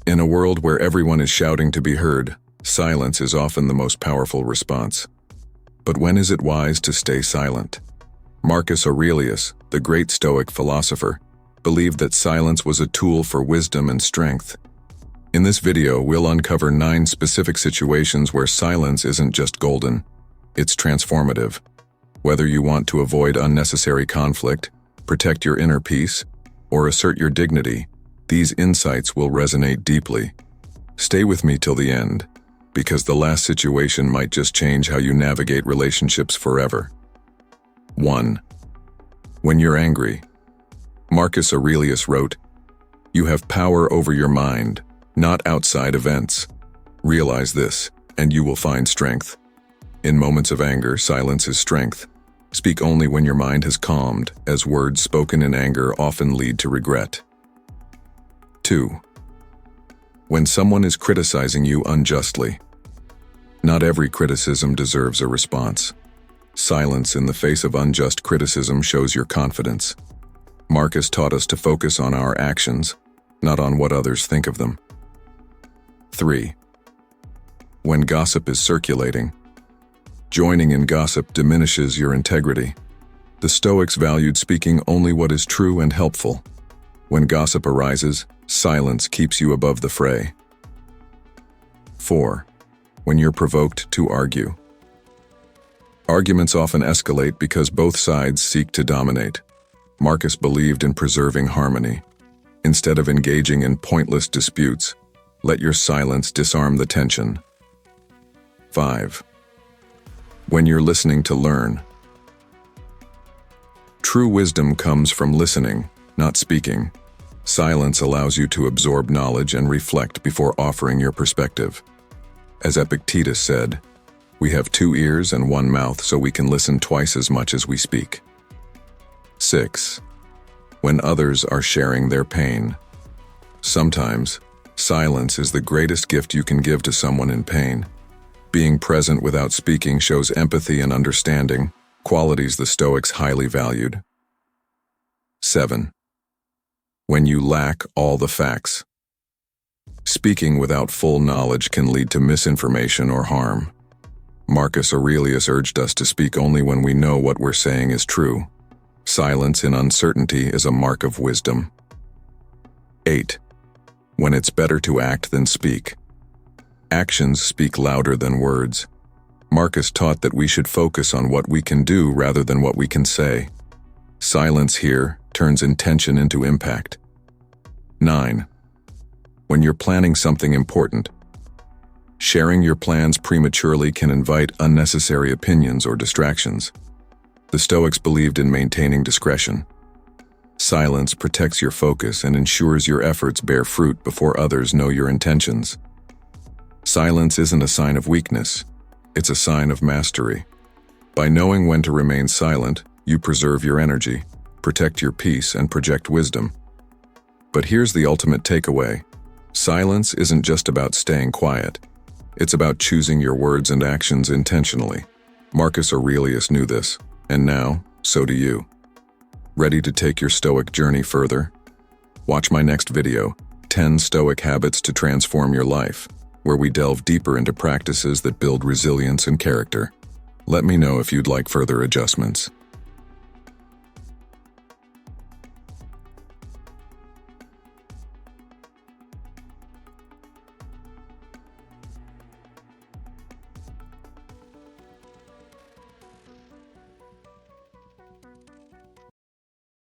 In a world where everyone is shouting to be heard, silence is often the most powerful response. But when is it wise to stay silent? Marcus Aurelius, the great Stoic philosopher, believed that silence was a tool for wisdom and strength. In this video, we'll uncover 9 specific situations where silence isn't just golden, it's transformative. Whether you want to avoid unnecessary conflict, protect your inner peace, or assert your dignity, these insights will resonate deeply. Stay with me till the end, because the last situation might just change how you navigate relationships forever. 1. When you're angry. Marcus Aurelius wrote, "You have power over your mind, not outside events. Realize this, and you will find strength." In moments of anger, silence is strength. Speak only when your mind has calmed, as words spoken in anger often lead to regret. 2. When someone is criticizing you unjustly. Not every criticism deserves a response. Silence in the face of unjust criticism shows your confidence. Marcus taught us to focus on our actions, not on what others think of them. 3. When gossip is circulating. Joining in gossip diminishes your integrity. The Stoics valued speaking only what is true and helpful. When gossip arises, silence keeps you above the fray. 4. When you're provoked to argue. Arguments often escalate because both sides seek to dominate. Marcus believed in preserving harmony. Instead of engaging in pointless disputes, let your silence disarm the tension. 5. When you're listening to learn. True wisdom comes from listening, not speaking. Silence allows you to absorb knowledge and reflect before offering your perspective. As Epictetus said, "We have 2 ears and 1 mouth so we can listen twice as much as we speak." 6. When others are sharing their pain. Sometimes, silence is the greatest gift you can give to someone in pain. Being present without speaking shows empathy and understanding, qualities the Stoics highly valued. 7. When you lack all the facts. Speaking without full knowledge can lead to misinformation or harm. Marcus Aurelius urged us to speak only when we know what we're saying is true. Silence in uncertainty is a mark of wisdom. 8. When it's better to act than speak. Actions speak louder than words. Marcus taught that we should focus on what we can do rather than what we can say. Silence here turns intention into impact. 9. When you're planning something important. Sharing your plans prematurely can invite unnecessary opinions or distractions. The Stoics believed in maintaining discretion. Silence protects your focus and ensures your efforts bear fruit before others know your intentions. Silence isn't a sign of weakness, it's a sign of mastery. By knowing when to remain silent, you preserve your energy, protect your peace, and project wisdom. But here's the ultimate takeaway. Silence isn't just about staying quiet. It's about choosing your words and actions intentionally. Marcus Aurelius knew this, and now, so do you. Ready to take your Stoic journey further? Watch my next video, 10 Stoic Habits to Transform Your Life, where we delve deeper into practices that build resilience and character. Let me know if you'd like further adjustments.